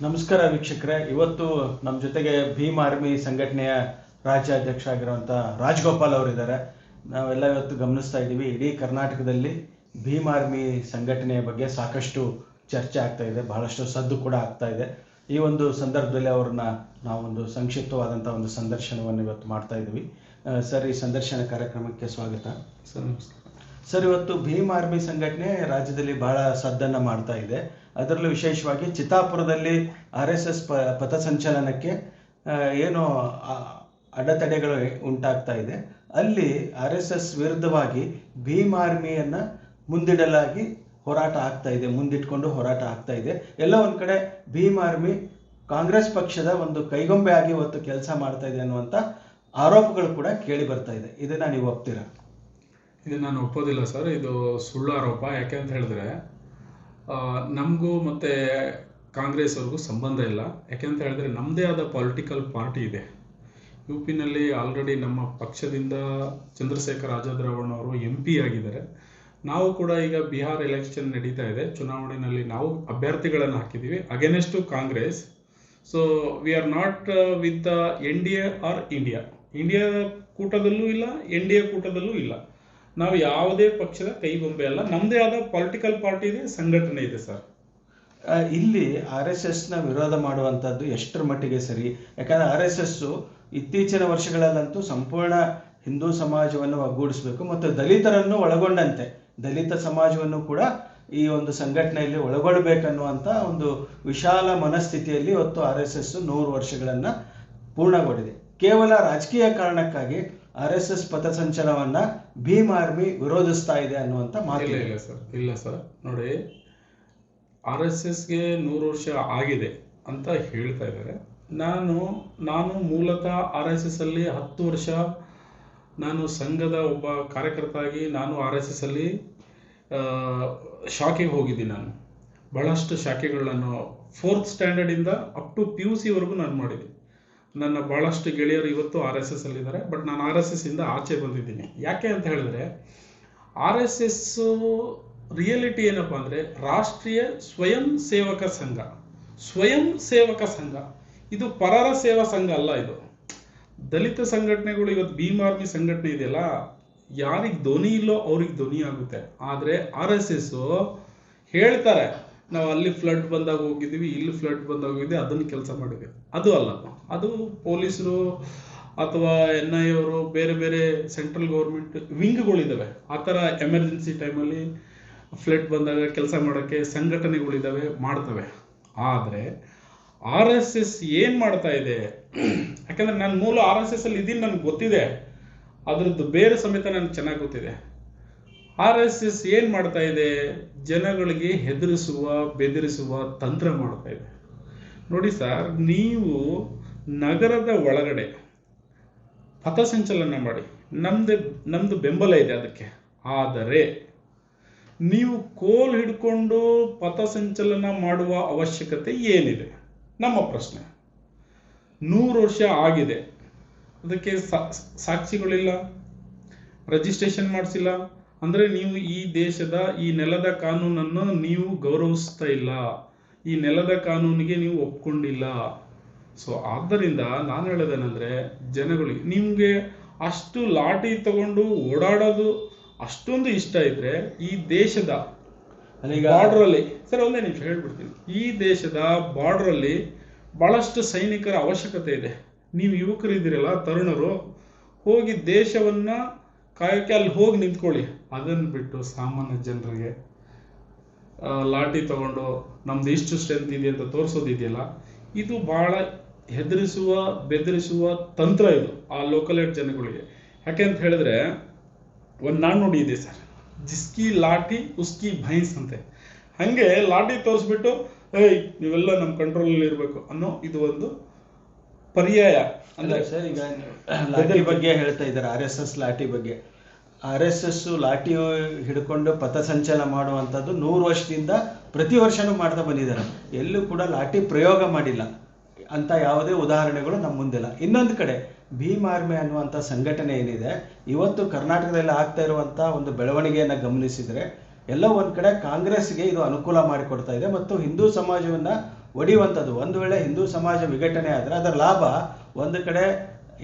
ನಮಸ್ಕಾರ ವೀಕ್ಷಕರೇ. ಇವತ್ತು ನಮ್ಮ ಜೊತೆಗೆ ಭೀಮ್ ಆರ್ಮಿ ಸಂಘಟನೆಯ ರಾಜ್ಯಾಧ್ಯಕ್ಷ ಆಗಿರುವಂಥ ರಾಜಗೋಪಾಲ್ ಅವರಿದ್ದಾರೆ. ನಾವೆಲ್ಲ ಇವತ್ತು ಗಮನಿಸ್ತಾ ಇದ್ದೀವಿ, ಇಡೀ ಕರ್ನಾಟಕದಲ್ಲಿ ಭೀಮ್ ಆರ್ಮಿ ಸಂಘಟನೆಯ ಬಗ್ಗೆ ಸಾಕಷ್ಟು ಚರ್ಚೆ ಆಗ್ತಾ ಇದೆ, ಬಹಳಷ್ಟು ಸದ್ದು ಕೂಡ ಆಗ್ತಾ ಇದೆ. ಈ ಒಂದು ಸಂದರ್ಭದಲ್ಲಿ ಅವ್ರನ್ನ ನಾವೊಂದು ಸಂಕ್ಷಿಪ್ತವಾದಂಥ ಒಂದು ಸಂದರ್ಶನವನ್ನು ಇವತ್ತು ಮಾಡ್ತಾ ಇದ್ದೀವಿ. ಸರ್, ಈ ಸಂದರ್ಶನ ಕಾರ್ಯಕ್ರಮಕ್ಕೆ ಸ್ವಾಗತ. ಸರ್ ನಮಸ್ಕಾರ. ಸರ್, ಇವತ್ತು ಭೀಮ್ ಆರ್ಮಿ ಸಂಘಟನೆ ರಾಜ್ಯದಲ್ಲಿ ಬಹಳ ಸದ್ದನ್ನು ಮಾಡ್ತಾ ಇದೆ. ಅದರಲ್ಲೂ ವಿಶೇಷವಾಗಿ ಚಿತ್ತಾಪುರದಲ್ಲಿ RSS ಪಥಸಂಚಲನಕ್ಕೆ ಏನು ಅಡೆತಡೆಗಳು ಉಂಟಾಗ್ತಾ ಇದೆ, ಅಲ್ಲಿ RSS ವಿರುದ್ಧವಾಗಿ ಭೀಮ್ ಆರ್ಮಿಯನ್ನು ಮುಂದಿಡಲಾಗಿ ಹೋರಾಟ ಆಗ್ತಾ ಇದೆ, ಮುಂದಿಟ್ಕೊಂಡು ಹೋರಾಟ ಆಗ್ತಾ ಇದೆ. ಎಲ್ಲ ಒಂದು ಕಡೆ ಭೀಮ್ ಆರ್ಮಿ ಕಾಂಗ್ರೆಸ್ ಪಕ್ಷದ ಒಂದು ಕೈಗೊಂಬೆ ಆಗಿ ಇವತ್ತು ಕೆಲಸ ಮಾಡ್ತಾ ಇದೆ ಅನ್ನುವಂಥ ಆರೋಪಗಳು ಕೂಡ ಕೇಳಿ ಬರ್ತಾ ಇದೆ. ಇದನ್ನ ನೀವು ಒಪ್ತೀರಾ? ಇದು ನಾನು ಒಪ್ಪೋದಿಲ್ಲ ಸರ್, ಇದು ಸುಳ್ಳು ಆರೋಪ. ಯಾಕೆ ಅಂತ ಹೇಳಿದ್ರೆ ನಮಗೂ ಮತ್ತು ಕಾಂಗ್ರೆಸ್ ಅವ್ರಿಗೂ ಸಂಬಂಧ ಇಲ್ಲ. ಯಾಕೆಂತ ಹೇಳಿದ್ರೆ ನಮ್ಮದೇ ಆದ ಪೊಲಿಟಿಕಲ್ ಪಾರ್ಟಿ ಇದೆ. UP-ನಲ್ಲಿ ಆಲ್ರೆಡಿ ನಮ್ಮ ಪಕ್ಷದಿಂದ ಚಂದ್ರಶೇಖರ್ ಆಜಾದ್ ರಾವಣ್ ಅವರು MP ಆಗಿದ್ದಾರೆ. ನಾವು ಕೂಡ ಈಗ ಬಿಹಾರ್ ಎಲೆಕ್ಷನ್ ನಡೀತಾ ಇದೆ, ಚುನಾವಣೆಯಲ್ಲಿ ನಾವು ಅಭ್ಯರ್ಥಿಗಳನ್ನು ಹಾಕಿದ್ದೀವಿ against Congress. So we are not with the NDA or India ಕೂಟದಲ್ಲೂ ಇಲ್ಲ, NDA ಕೂಟದಲ್ಲೂ ಇಲ್ಲ. ನಾವು ಯಾವುದೇ ಪಕ್ಷದ ಕೈಗೊಂಬೆ ಅಲ್ಲ, ನಮ್ಮದೇ ಆದ ಪೊಲಿಟಿಕಲ್ ಪಾರ್ಟಿ ಇದೆ, ಸಂಘಟನೆ ಇದೆ ಸರ್. ಇಲ್ಲಿ RSSನ ವಿರೋಧ ಮಾಡುವಂಥದ್ದು ಎಷ್ಟರ ಮಟ್ಟಿಗೆ ಸರಿ? ಯಾಕಂದರೆ RSS ಇತ್ತೀಚಿನ ವರ್ಷಗಳಲ್ಲಂತೂ ಸಂಪೂರ್ಣ ಹಿಂದೂ ಸಮಾಜವನ್ನು ಒಗ್ಗೂಡಿಸಬೇಕು ಮತ್ತು ದಲಿತರನ್ನು ಒಳಗೊಂಡಂತೆ ದಲಿತ ಸಮಾಜವನ್ನು ಕೂಡ ಈ ಒಂದು ಸಂಘಟನೆಯಲ್ಲಿ ಒಳಗೊಳ್ಳಬೇಕನ್ನುವಂಥ ಒಂದು ವಿಶಾಲ ಮನಸ್ಥಿತಿಯಲ್ಲಿ ಇವತ್ತು RSS 100 ವರ್ಷಗಳನ್ನು ಪೂರ್ಣಗೊಂಡಿದೆ. ಕೇವಲ ರಾಜಕೀಯ ಕಾರಣಕ್ಕಾಗಿ RSS ಪಥಸಂಚಲನವನ್ನು ಭೀಮ್ ಆರ್ಮಿ ವಿರೋಧಿಸ್ತಾ ಇದೆ ಅನ್ನುವಂಥ ಮಾತು ಇಲ್ಲ ಸರ್. ನೋಡಿ, RSSಗೆ 100 ವರ್ಷ ಆಗಿದೆ ಅಂತ ಹೇಳ್ತಾ ಇದ್ದಾರೆ. ನಾನು ಮೂಲತಃ RSS ಅಲ್ಲಿ 10 ವರ್ಷ ನಾನು ಸಂಘದ ಒಬ್ಬ ಕಾರ್ಯಕರ್ತ ಆಗಿ ನಾನು RSS ಅಲ್ಲಿ ಶಾಖೆಗೆ ಹೋಗಿದ್ದೀನಿ. ನಾನು ಬಹಳಷ್ಟು ಶಾಖೆಗಳನ್ನು 4th ಸ್ಟ್ಯಾಂಡರ್ಡಿಂದ ಅಪ್ ಟು PUC ವರೆಗೂ ನಾನು ಮಾಡಿದ್ದೀನಿ. ನನ್ನ ಭಾಳಷ್ಟು ಗೆಳೆಯರು ಇವತ್ತು RSS ಅಲ್ಲಿದ್ದಾರೆ, ಬಟ್ ನಾನು RSS ಇಂದ ಆಚೆ ಬಂದಿದ್ದೀನಿ. ಯಾಕೆ ಅಂತ ಹೇಳಿದ್ರೆ RSS ರಿಯಾಲಿಟಿ ಏನಪ್ಪ ಅಂದರೆ ರಾಷ್ಟ್ರೀಯ ಸ್ವಯಂ ಸೇವಕ ಸಂಘ. ಇದು ಪರರ ಸೇವಾ ಸಂಘ ಅಲ್ಲ. ಇದು ದಲಿತ ಸಂಘಟನೆಗಳು. ಇವತ್ತು ಭೀಮ್ ಆರ್ಮಿ ಸಂಘಟನೆ ಇದೆಯಲ್ಲ, ಯಾರಿಗೆ ಧ್ವನಿ ಇಲ್ಲೋ ಅವ್ರಿಗೆ ಧ್ವನಿ ಆಗುತ್ತೆ. ಆದರೆ RSS ಹೇಳ್ತಾರೆ, ನಾವು ಅಲ್ಲಿ ಫ್ಲಡ್ ಬಂದಾಗ ಹೋಗಿದ್ದೀವಿ, ಇಲ್ಲಿ ಫ್ಲಡ್ ಬಂದಾಗ ಹೋಗಿದ್ದೀವಿ, ಅದನ್ನು ಕೆಲಸ ಮಾಡಿದ್ದೀವಿ. ಅದು ಅಲ್ಲ, ಅದು ಪೊಲೀಸರು ಅಥವಾ NIA ಅವರು ಬೇರೆ ಬೇರೆ ಸೆಂಟ್ರಲ್ ಗೌರ್ಮೆಂಟ್ ವಿಂಗ್ಗಳಿದ್ದಾವೆ. ಆ ಥರ ಎಮರ್ಜೆನ್ಸಿ ಟೈಮಲ್ಲಿ ಫ್ಲಡ್ ಬಂದಾಗ ಕೆಲಸ ಮಾಡೋಕ್ಕೆ ಸಂಘಟನೆಗಳಿದ್ದಾವೆ, ಮಾಡ್ತವೆ. ಆದರೆ RSS ಏನು ಮಾಡ್ತಾ ಇದೆ? ಯಾಕಂದರೆ ನಾನು ಮೂಲ RSS ಅಲ್ಲಿ ಇದ್ದೀನಿ, ನನಗೆ ಗೊತ್ತಿದೆ, ಅದರದ್ದು ಬೇರೆ ಸಮೇತ ನನಗೆ ಚೆನ್ನಾಗಿ ಗೊತ್ತಿದೆ. RSS ಏನು ಮಾಡ್ತಾ ಇದೆ? ಜನಗಳಿಗೆ ಹೆದರಿಸುವ ಬೆದರಿಸುವ ತಂತ್ರ ಮಾಡ್ತಾ ಇದೆ. ನೋಡಿ ಸರ್, ನೀವು ನಗರದ ಒಳಗಡೆ ಪಥಸಂಚಲನ ಮಾಡಿ, ನಮ್ದು ಬೆಂಬಲ ಇದೆ ಅದಕ್ಕೆ. ಆದರೆ ನೀವು ಕೋಲ್ ಹಿಡ್ಕೊಂಡು ಪಥಸಂಚಲನ ಮಾಡುವ ಅವಶ್ಯಕತೆ ಏನಿದೆ? ನಮ್ಮ ಪ್ರಶ್ನೆ. 100 ವರ್ಷ ಆಗಿದೆ, ಅದಕ್ಕೆ ಸಾಕ್ಷಿಗಳಿಲ್ಲ, ರಿಜಿಸ್ಟ್ರೇಷನ್ ಮಾಡಿಸಿಲ್ಲ. ಅಂದರೆ ನೀವು ಈ ದೇಶದ ಈ ನೆಲದ ಕಾನೂನನ್ನು ನೀವು ಗೌರವಿಸ್ತಾ ಇಲ್ಲ, ಈ ನೆಲದ ಕಾನೂನಿಗೆ ನೀವು ಒಪ್ಕೊಂಡಿಲ್ಲ. ಸೊ ಆದ್ದರಿಂದ ನಾನು ಹೇಳೋದೇನೆಂದರೆ, ಜನಗಳಿಗೆ ನಿಮಗೆ ಅಷ್ಟು ಲಾಠಿ ತಗೊಂಡು ಓಡಾಡೋದು ಅಷ್ಟೊಂದು ಇಷ್ಟ ಇದ್ರೆ, ಈ ದೇಶದ ಬಾರ್ಡ್ರಲ್ಲಿ ಸರ್ ಒಂದೇ ನಿಮಿಷ ಹೇಳ್ಬಿಡ್ತೀನಿ, ಈ ದೇಶದ ಬಾರ್ಡ್ರಲ್ಲಿ ಬಹಳಷ್ಟು ಸೈನಿಕರ ಅವಶ್ಯಕತೆ ಇದೆ. ನೀವು ಯುವಕರಿದ್ದೀರಲ್ಲ, ತರುಣರು, ಹೋಗಿ ದೇಶವನ್ನ ಕಾಯೋಕ್ಕೆ ಅಲ್ಲಿ ಹೋಗಿ ನಿಂತ್ಕೊಳ್ಳಿ. ಅದನ್ನು ಬಿಟ್ಟು ಸಾಮಾನ್ಯ ಜನರಿಗೆ ಲಾಠಿ ತಗೊಂಡು ನಮ್ದು ಇಷ್ಟು ಸ್ಟ್ರೆಂತ್ ಇದೆ ಅಂತ ತೋರಿಸೋದಿದೆಯಲ್ಲ, ಇದು ಬಹಳ ಹೆದರಿಸುವ ಬೆದರಿಸುವ ತಂತ್ರ ಇದು ಆ ಲೋಕಲ್ ಜನಗಳಿಗೆ. ಯಾಕೆ ಅಂತ ಹೇಳಿದ್ರೆ ಒಂದು ನಾಣ್ಣುಡಿ ಇದೆ ಸರ್, ಜಿಸ್ಕಿ ಲಾಠಿ ಉಸ್ಕಿ ಭೈನ್ಸ್ ಅಂತೆ. ಹಾಗೆ ಲಾಠಿ ತೋರಿಸ್ಬಿಟ್ಟು ನೀವೆಲ್ಲ ನಮ್ಮ ಕಂಟ್ರೋಲಲ್ಲಿ ಇರಬೇಕು ಅನ್ನೋ ಇದು ಒಂದು ಪರ್ಯಾಯ. ಅಂದ್ರೆ ಸರ್, ಈಗ ಲಾಠಿ ಬಗ್ಗೆ ಹೇಳ್ತಾ ಇದ್ದಾರೆ, RSS ಲಾಠಿ ಬಗ್ಗೆ. RSS ಲಾಠಿ ಹಿಡ್ಕೊಂಡು ಪಥಸಂಚಲನ ಮಾಡುವಂಥದ್ದು 100 ವರ್ಷದಿಂದ ಪ್ರತಿ ವರ್ಷನೂ ಮಾಡ್ತಾ ಬಂದಿದ್ದಾರೆ. ಎಲ್ಲೂ ಕೂಡ ಲಾಠಿ ಪ್ರಯೋಗ ಮಾಡಿಲ್ಲ ಅಂತ ಯಾವುದೇ ಉದಾಹರಣೆಗಳು ನಮ್ಮ ಮುಂದಿಲ್ಲ. ಇನ್ನೊಂದು ಕಡೆ ಭೀಮ್ ಆರ್ಮಿ ಅನ್ನುವಂಥ ಸಂಘಟನೆ ಏನಿದೆ, ಇವತ್ತು ಕರ್ನಾಟಕದಲ್ಲಿ ಆಗ್ತಾ ಇರುವಂಥ ಒಂದು ಬೆಳವಣಿಗೆಯನ್ನು ಗಮನಿಸಿದರೆ ಎಲ್ಲೋ ಒಂದು ಕಡೆ ಕಾಂಗ್ರೆಸ್ಗೆ ಇದು ಅನುಕೂಲ ಮಾಡಿಕೊಡ್ತಾ ಇದೆ ಮತ್ತು ಹಿಂದೂ ಸಮಾಜವನ್ನು ಒಡೆಯುವಂಥದ್ದು. ಒಂದು ವೇಳೆ ಹಿಂದೂ ಸಮಾಜ ವಿಘಟನೆ ಆದರೆ ಅದರ ಲಾಭ ಒಂದು ಕಡೆ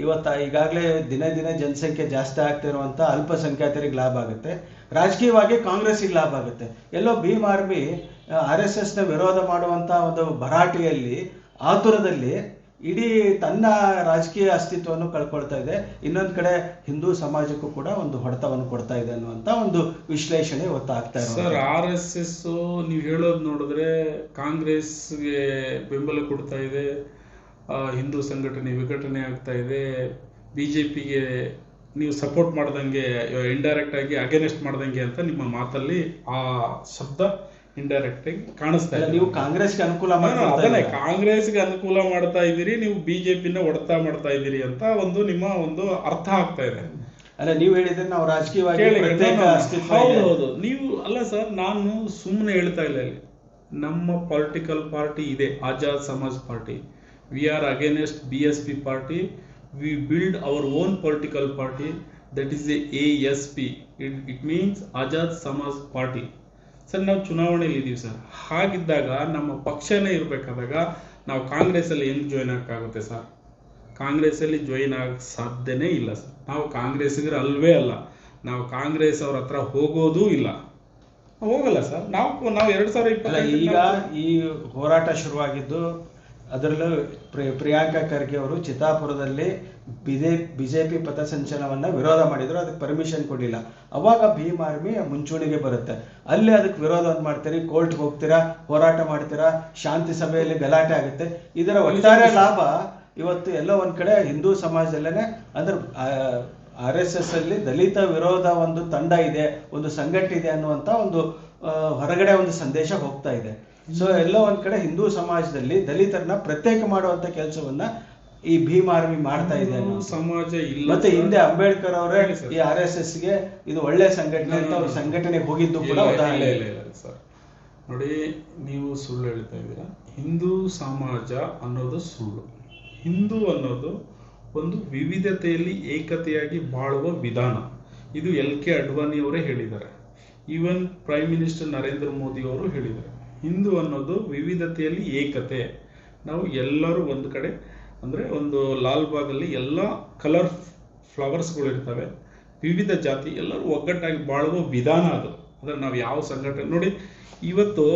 ಇವತ್ತು ಈಗಾಗಲೇ ದಿನೇ ದಿನೇ ಜನಸಂಖ್ಯೆ ಜಾಸ್ತಿ ಆಗ್ತಿರುವಂಥ ಅಲ್ಪಸಂಖ್ಯಾತರಿಗೆ ಲಾಭ ಆಗುತ್ತೆ, ರಾಜಕೀಯವಾಗಿ ಕಾಂಗ್ರೆಸ್ಸಿಗೆ ಲಾಭ ಆಗುತ್ತೆ. ಎಲ್ಲೋ ಭೀಮ್ ಆರ್ಮಿ RSSನ ವಿರೋಧ ಮಾಡುವಂಥ ಒಂದು ಭರಾಟೆಯಲ್ಲಿ, ಆತುರದಲ್ಲಿ ಇಡೀ ತನ್ನ ರಾಜಕೀಯ ಅಸ್ತಿತ್ವವನ್ನು ಕಳ್ಕೊಳ್ತಾ ಇದೆ. ಇನ್ನೊಂದು ಕಡೆ ಹಿಂದೂ ಸಮಾಜಕ್ಕೂ ಕೂಡ ಒಂದು ಹೊಡೆತವನ್ನು ಕೊಡ್ತಾ ಇದೆ ಅನ್ನುವಂಥ ಒಂದು ವಿಶ್ಲೇಷಣೆ ಇವತ್ತು ಆಗ್ತಾ ಇದೆ. ಸರ್, RSS ನೀವು ಹೇಳೋದು ನೋಡಿದ್ರೆ ಕಾಂಗ್ರೆಸ್ಗೆ ಬೆಂಬಲ ಕೊಡ್ತಾ ಇದೆ, ಹಿಂದೂ ಸಂಘಟನೆ ವಿಘಟನೆ ಆಗ್ತಾ ಇದೆ, BJPಗೆ ನೀವು ಸಪೋರ್ಟ್ ಮಾಡ್ದಂಗೆ, ಇಂಡೈರೆಕ್ಟ್ ಆಗಿ ಅಗೇನೆಸ್ಟ್ ಮಾಡ್ದಂಗೆ ಅಂತ ನಿಮ್ಮ ಮಾತಲ್ಲಿ ಆ ಶಬ್ದ ಇಂಡೈರೆಕ್ಟ್ ಆಗಿ ಕಾಣಿಸ್ತಾ ಇದೆ. ನೀವು ಕಾಂಗ್ರೆಸ್ಗೆ ಅನುಕೂಲ ಅದನ್ನೇ ಕಾಂಗ್ರೆಸ್ಗೆ ಅನುಕೂಲ ಮಾಡ್ತಾ ಇದ್ದೀರಿ, ನೀವು BJPನ ಹೊಡೆತ ಮಾಡ್ತಾ ಇದ್ದೀರಿ ಅಂತ ಒಂದು ನಿಮ್ಮ ಒಂದು ಅರ್ಥ ಆಗ್ತಾ ಇದೆ. ಅಲ್ಲ, ನೀವು ಹೇಳಿದ್ರೆ ನಾವು ರಾಜಕೀಯವಾಗಿ ಪ್ರತ್ಯೇಕ ಅಸ್ತಿತ್ವ ಇದೆ. ಹೌದು, ನೀವು ಅಲ್ಲ ಸರ್, ನಾನು ಸುಮ್ಮನೆ ಹೇಳ್ತಾ ಇಲ್ಲ. ಇಲ್ಲಿ ನಮ್ಮ ಪೊಲಿಟಿಕಲ್ ಪಾರ್ಟಿ ಇದೆ, Azad Samaj party. We are against BSP party. We build our own political party, that is ASP. It means Azad Samaj party. Sir, ನಾವು ಚುನಾವಣೆಯಲ್ಲಿ ಇದ್ದೀವಿ ಸರ್. ಹಾಗಿದ್ದಾಗ ನಮ್ಮ ಪಕ್ಷನೇ ಇರಬೇಕಾದಾಗ ನಾವು ಕಾಂಗ್ರೆಸ್ಸಲ್ಲಿ ಹೆಂಗೆ ಜಾಯ್ನ್ ಆಗಕ್ಕಾಗುತ್ತೆ ಸರ್? ಕಾಂಗ್ರೆಸ್ಸಲ್ಲಿ ಜಾಯ್ನ್ ಆಗಕ್ಕೆ ಸಾಧ್ಯನೇ ಇಲ್ಲ ಸರ್. ನಾವು ಕಾಂಗ್ರೆಸ್ಸಿಗರು ಅಲ್ವೇ ಅಲ್ಲ, ನಾವು ಕಾಂಗ್ರೆಸ್ ಅವ್ರ ಹತ್ರ ಹೋಗೋದೂ ಇಲ್ಲ, ಹೋಗಲ್ಲ ಸರ್. ನಾವು 2020 ಈಗ ಈ ಹೋರಾಟ ಶುರುವಾಗಿದ್ದು ಅದರಲ್ಲೂ ಪ್ರಿಯಾಂಕಾ ಖರ್ಗೆ ಅವರು ಚಿತ್ತಾಪುರದಲ್ಲಿ ಬಿಜೆಪಿ ಪಥಸಂಚಲನವನ್ನ ವಿರೋಧ ಮಾಡಿದ್ರು, ಅದಕ್ಕೆ ಪರ್ಮಿಷನ್ ಕೊಡಲಿಲ್ಲ. ಅವಾಗ ಭೀಮ್ ಆರ್ಮಿ ಮುಂಚೂಣಿಗೆ ಬರುತ್ತೆ. ಅಲ್ಲಿ ಅದಕ್ಕೆ ವಿರೋಧವನ್ನು ಮಾಡ್ತೀರಿ, ಕೋರ್ಟ್ಗೆ ಹೋಗ್ತೀರಾ, ಹೋರಾಟ ಮಾಡ್ತೀರಾ, ಶಾಂತಿ ಸಭೆಯಲ್ಲಿ ಗಲಾಟೆ ಆಗುತ್ತೆ. ಇದರ ಒಟ್ಟಾರೆ ಲಾಭ ಇವತ್ತು ಎಲ್ಲೋ ಒಂದ್ ಕಡೆ ಹಿಂದೂ ಸಮಾಜದಲ್ಲೇನೆ, ಅಂದ್ರೆ RSS ಅಲ್ಲಿ ದಲಿತ ವಿರೋಧ ಒಂದು ತಂಡ ಇದೆ, ಒಂದು ಸಂಘಟನೆ ಇದೆ ಅನ್ನುವಂತ ಒಂದು ಹೊರಗಡೆ ಒಂದು ಸಂದೇಶ ಹೋಗ್ತಾ ಇದೆ. ಸೊ ಎಲ್ಲೋ ಒಂದ್ ಕಡೆ ಹಿಂದೂ ಸಮಾಜದಲ್ಲಿ ದಲಿತರನ್ನ ಪ್ರತ್ಯೇಕ ಮಾಡುವಂತ ಕೆಲಸವನ್ನ ಈ ಭೀಮ್ ಆರ್ಮಿ ಮಾಡ್ತಾ ಇದೆ. ಸಮಾಜ ಇಲ್ಲ. ಮತ್ತೆ ಹಿಂದೆ ಅಂಬೇಡ್ಕರ್ ಅವರೇ ಈ RSSಗೆ ಇದು ಒಳ್ಳೆ ಸಂಘಟನೆ ಅಂತ ಅವ್ರ ಸಂಘಟನೆಗೆ ಹೋಗಿದ್ದು ಕೂಡ ಉದಾಹರಣೆ. ಸರ್ ನೋಡಿ, ನೀವು ಸುಳ್ಳು ಹೇಳ್ತಾ ಇದ್ದೀರಾ. ಹಿಂದೂ ಸಮಾಜ ಅನ್ನೋದು ಸುಳ್ಳು. ಹಿಂದೂ ಅನ್ನೋದು ಒಂದು ವಿವಿಧತೆಯಲ್ಲಿ ಏಕತೆಯಾಗಿ ಬಾಳುವ ವಿಧಾನ. ಇದು LK ಅಡ್ವಾಣಿ ಅವರೇ ಹೇಳಿದ್ದಾರೆ, even prime minister Narendra Modi ಅವರು ಹೇಳಿದ್ದಾರೆ. ಹಿಂದೂ ಅನ್ನೋದು ವಿವಿಧತೆಯಲ್ಲಿ ಏಕತೆ. ನಾವು ಎಲ್ಲರೂ ಒಂದು ಕಡೆ, ಅಂದರೆ ಒಂದು ಲಾಲ್ಬಾಗಲ್ಲಿ ಎಲ್ಲ ಕಲರ್ ಫ್ಲವರ್ಸ್ಗಳು ಇರ್ತವೆ, ವಿವಿಧ ಜಾತಿ ಎಲ್ಲರೂ ಒಗ್ಗಟ್ಟಾಗಿ ಬಾಳುವ ವಿಧಾನ ಅದು. ಅಂದರೆ ನಾವು ಯಾವ ಸಂಘಟನೆ ನೋಡಿ, ಇವತ್ತು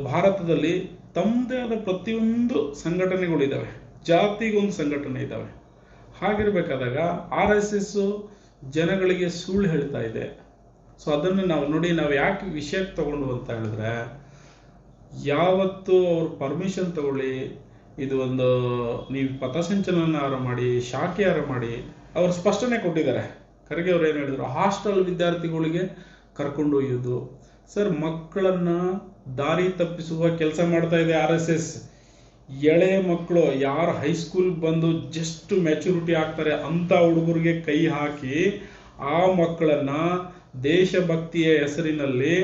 ಭಾರತದಲ್ಲಿ ತಮ್ಮದೇ ಆದ ಪ್ರತಿಯೊಂದು ಸಂಘಟನೆಗಳಿದ್ದಾವೆ, ಜಾತಿಗೊಂದು ಸಂಘಟನೆ ಇದ್ದಾವೆ. ಹಾಗಿರ್ಬೇಕಾದಾಗ RSS ಜನಗಳಿಗೆ ಸುಳ್ಳು ಹೇಳ್ತಾ ಇದೆ. ಸೊ ಅದನ್ನು ನಾವು ನೋಡಿ, ನಾವು ಯಾಕೆ ವಿಷಯಕ್ಕೆ ತಗೊಂಡು ಅಂತ ಹೇಳಿದ್ರೆ, ಯಾವತ್ತು ಅವ್ರು ಪರ್ಮಿಷನ್ ತಗೊಳ್ಳಿ, ಇದು ಒಂದು ನೀವು ಪಥಸಂಚಲನ ಮಾಡಿ, ಶಾಖೆ ಮಾಡಿ, ಅವ್ರು ಸ್ಪಷ್ಟನೆ ಕೊಟ್ಟಿದ್ದಾರೆ. ಖರ್ಗೆ ಅವ್ರು ಏನು ಹೇಳಿದ್ರು, ಹಾಸ್ಟೆಲ್ ವಿದ್ಯಾರ್ಥಿಗಳಿಗೆ ಕರ್ಕೊಂಡು ಒಯ್ಯೋದು. ಸರ್, ಮಕ್ಕಳನ್ನ ದಾರಿ ತಪ್ಪಿಸುವ ಕೆಲಸ ಮಾಡ್ತಾ ಇದೆ RSS. ಎಳೆ ಮಕ್ಕಳು ಯಾರು ಹೈಸ್ಕೂಲ್ ಬಂದು ಜಸ್ಟ್ ಮೆಚುರಿಟಿ ಆಗ್ತಾರೆ ಅಂತ ಹುಡುಗರಿಗೆ ಕೈ ಹಾಕಿ ಆ ಮಕ್ಕಳನ್ನ ದೇಶಭಕ್ತಿಯ ಹೆಸರಿನಲ್ಲಿ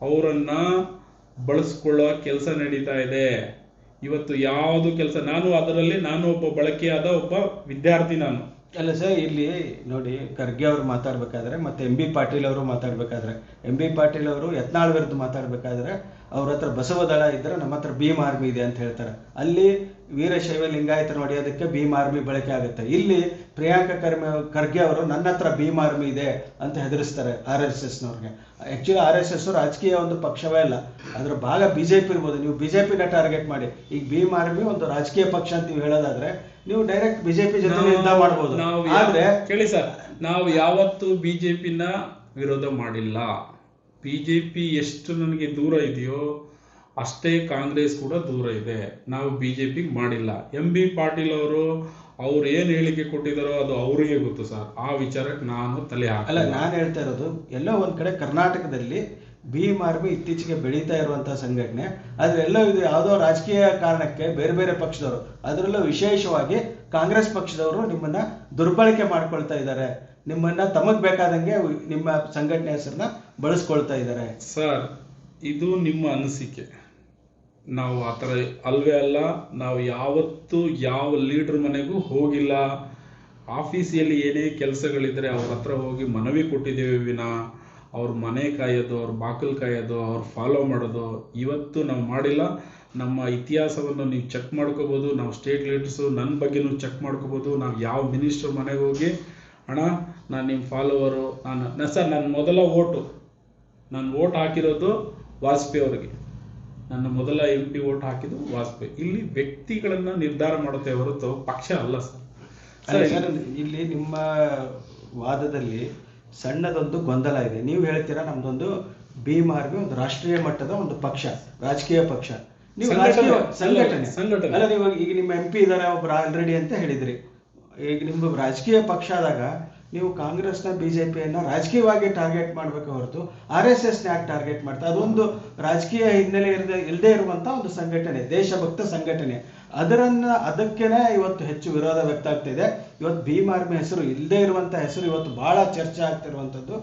ಅವರನ್ನ ಬಳಸ್ಕೊಳ್ಳೋ ಕೆಲಸ ನಡೀತಾ ಇದೆ. ಇವತ್ತು ಯಾವುದು ಕೆಲಸ, ನಾನು ಒಬ್ಬ ಬಳಕೆಯಾದ ಒಬ್ಬ ವಿದ್ಯಾರ್ಥಿ. ನಾನು ಅಲ್ಲ ಸರ್, ಇಲ್ಲಿ ನೋಡಿ, ಖರ್ಗೆ ಅವರು ಮಾತಾಡ್ಬೇಕಾದ್ರೆ ಮತ್ತೆ MB ಪಾಟೀಲ್ ಅವರು ಮಾತಾಡ್ಬೇಕಾದ್ರೆ, MB ಪಾಟೀಲ್ ಅವರು ಯತ್ನಾಳ್ ವಿರುದ್ಧ ಮಾತಾಡ್ಬೇಕಾದ್ರೆ ಅವ್ರ ಹತ್ರ ಬಸವದಳ ಇದ್ರೆ ನಮ್ಮ ಹತ್ರ ಭೀಮ್ ಆರ್ಮಿ ಇದೆ ಅಂತ ಹೇಳ್ತಾರೆ. ಅಲ್ಲಿ ವೀರಶೈವ ಲಿಂಗಾಯತರ ಹೊಡೆಯೋದಕ್ಕೆ ಭೀಮ್ ಆರ್ಮಿ ಬಳಕೆ ಆಗುತ್ತೆ. ಇಲ್ಲಿ ಪ್ರಿಯಾಂಕಾ ಖರ್ಗೆ ಅವರು ನನ್ನ ಹತ್ರ ಭೀಮ್ ಆರ್ಮಿ ಇದೆ ಅಂತ ಹೆದರಿಸ್ತಾರೆ RSSನವ್ರಿಗೆ. ಆಕ್ಚುಲಿ RSS ರಾಜಕೀಯ ಒಂದು ಪಕ್ಷವೇ ಅಲ್ಲ, ಅದ್ರ ಭಾಗ BJP ಇರ್ಬೋದು. ನೀವು BJPನ ಟಾರ್ಗೆಟ್ ಮಾಡಿ, ಈಗ ಭೀಮ್ ಆರ್ಮಿ ಒಂದು ರಾಜಕೀಯ ಪಕ್ಷ ಅಂತ ನೀವು ಹೇಳೋದಾದ್ರೆ ನೀವು ಡೈರೆಕ್ಟ್ BJP ಜೊತೆ ಯುದ್ಧ ಮಾಡಬಹುದು. ಆದ್ರೆ ಕೇಳಿ ಸರ್, ನಾವು ಯಾವತ್ತು BJPನ ವಿರೋಧ ಮಾಡಿಲ್ಲ. BJP ಎಷ್ಟು ನನಗೆ ದೂರ ಇದೆಯೋ ಅಷ್ಟೇ ಕಾಂಗ್ರೆಸ್ ಕೂಡ ದೂರ ಇದೆ. ನಾವು BJPಗೆ ಮಾಡಿಲ್ಲ. MB ಪಾಟೀಲ್ ಅವ್ರು ಏನು ಹೇಳಿಕೆ ಕೊಟ್ಟಿದ್ದಾರೋ ಅದು ಅವರಿಗೆ ಗೊತ್ತು ಸರ್. ಆ ವಿಚಾರಕ್ಕೆ ನಾನು ತಲೆ ಹಾಕಲ್ಲ. ನಾನು ಹೇಳ್ತಾ ಇರೋದು, ಎಲ್ಲೋ ಒಂದ್ ಕಡೆ ಕರ್ನಾಟಕದಲ್ಲಿ ಭೀಮ್ ಆರ್ಮಿ ಇತ್ತೀಚೆಗೆ ಬೆಳೀತಾ ಇರುವಂತಹ ಸಂಘಟನೆ. ಆದ್ರೆ ಎಲ್ಲೋ ಇದು ಯಾವುದೋ ರಾಜಕೀಯ ಕಾರಣಕ್ಕೆ ಬೇರೆ ಬೇರೆ ಪಕ್ಷದವರು, ಅದರಲ್ಲೂ ವಿಶೇಷವಾಗಿ ಕಾಂಗ್ರೆಸ್ ಪಕ್ಷದವರು ನಿಮ್ಮನ್ನ ದುರ್ಬಳಕೆ ಮಾಡ್ಕೊಳ್ತಾ ಇದ್ದಾರೆ. ನಿಮ್ಮನ್ನ ತಮಗ್ ಬೇಕಾದಂಗೆ ನಿಮ್ಮ ಸಂಘಟನೆ ಹೆಸರನ್ನ ಬಳಸ್ಕೊಳ್ತಾ ಇದ್ದಾರೆ. ಸರ್, ಇದು ನಿಮ್ಮ ಅನಿಸಿಕೆ. ನಾವು ಆ ಥರ ಅಲ್ವೇ ಅಲ್ಲ. ನಾವು ಯಾವತ್ತೂ ಯಾವ ಲೀಡರ್ ಮನೆಗೂ ಹೋಗಿಲ್ಲ. ಆಫೀಸಿಯಲ್ಲಿ ಏನೇ ಕೆಲಸಗಳಿದ್ರೆ ಅವ್ರ ಹತ್ರ ಹೋಗಿ ಮನವಿ ಕೊಟ್ಟಿದ್ದೇವೆ ವಿನ ಅವ್ರ ಮನೆ ಕಾಯೋದು, ಅವ್ರ ಬಾಗಿಲು ಕಾಯೋದು, ಅವ್ರು ಫಾಲೋ ಮಾಡೋದು ಇವತ್ತು ನಾವು ಮಾಡಿಲ್ಲ. ನಮ್ಮ ಇತಿಹಾಸವನ್ನು ನೀವು ಚೆಕ್ ಮಾಡ್ಕೋಬೋದು. ನಾವು ಸ್ಟೇಟ್ ಲೀಡರ್ಸು ನನ್ನ ಬಗ್ಗೆನೂ ಚೆಕ್ ಮಾಡ್ಕೋಬೋದು. ನಾವು ಯಾವ ಮಿನಿಸ್ಟರ್ ಮನೆಗೆ ಹೋಗಿ ಅಣ್ಣ ನಾನು ನಿಮ್ಮ ಫಾಲೋವರು, ಸರ್ ನನ್ನ ಮೊದಲ ನಾನು ಓಟ್ ಹಾಕಿರೋದು ವಾಜಪೇಯಿ ಅವರಿಗೆ. ನನ್ನ ಮೊದಲ MP ಓಟ್ ಹಾಕಿದ್ದು ವಾಜಪೇಯಿ. ಇಲ್ಲಿ ವ್ಯಕ್ತಿಗಳನ್ನ ನಿರ್ಧಾರ ಮಾಡುತ್ತೆ ಹೊರತು ಪಕ್ಷ ಅಲ್ಲ ಸರ್. ಇಲ್ಲಿ ನಿಮ್ಮ ವಾದದಲ್ಲಿ ಸಣ್ಣದೊಂದು ಗೊಂದಲ ಇದೆ. ನೀವು ಹೇಳ್ತೀರಾ ನಮ್ದೊಂದು ಭೀಮ್ ಆರ್ಮಿ ಒಂದು ರಾಷ್ಟ್ರೀಯ ಮಟ್ಟದ ಒಂದು ಪಕ್ಷ, ರಾಜಕೀಯ ಪಕ್ಷ, ನೀವು ಸಂಘಟನೆ ಅಲ್ಲ. ನೀವು ಈಗ ನಿಮ್ಮ MP ಇದಾರೆ ಒಬ್ರು ಆಲ್ರೆಡಿ ಅಂತ ಹೇಳಿದ್ರಿ. ಈಗ ನಿಮ್ಮ ರಾಜಕೀಯ ಪಕ್ಷ ಆದಾಗ ನೀವು ಕಾಂಗ್ರೆಸ್ನ BJPಯನ್ನ ರಾಜಕೀಯವಾಗಿ ಟಾರ್ಗೆಟ್ ಮಾಡ್ಬೇಕು ಹೊರತು RSSನ ಯಾಕೆ ಟಾರ್ಗೆಟ್ ಮಾಡ್ತಾರೆ? ಅದೊಂದು ರಾಜಕೀಯ ಹಿನ್ನೆಲೆ ಇಲ್ಲದೆ ಇರುವಂತ ಒಂದು ಸಂಘಟನೆ, ದೇಶಭಕ್ತ ಸಂಘಟನೆ. ಅದಕ್ಕೇನೆ ಇವತ್ತು ಹೆಚ್ಚು ವಿರೋಧ ವ್ಯಕ್ತ ಆಗ್ತಾ ಇದೆ. ಇವತ್ತು ಭೀಮ್ ಆರ್ಮಿ ಹೆಸರು ಇಲ್ಲದೆ ಇರುವಂತ ಹೆಸರು ಇವತ್ತು ಬಹಳ ಚರ್ಚೆ ಆಗ್ತಿರುವಂತದ್ದು.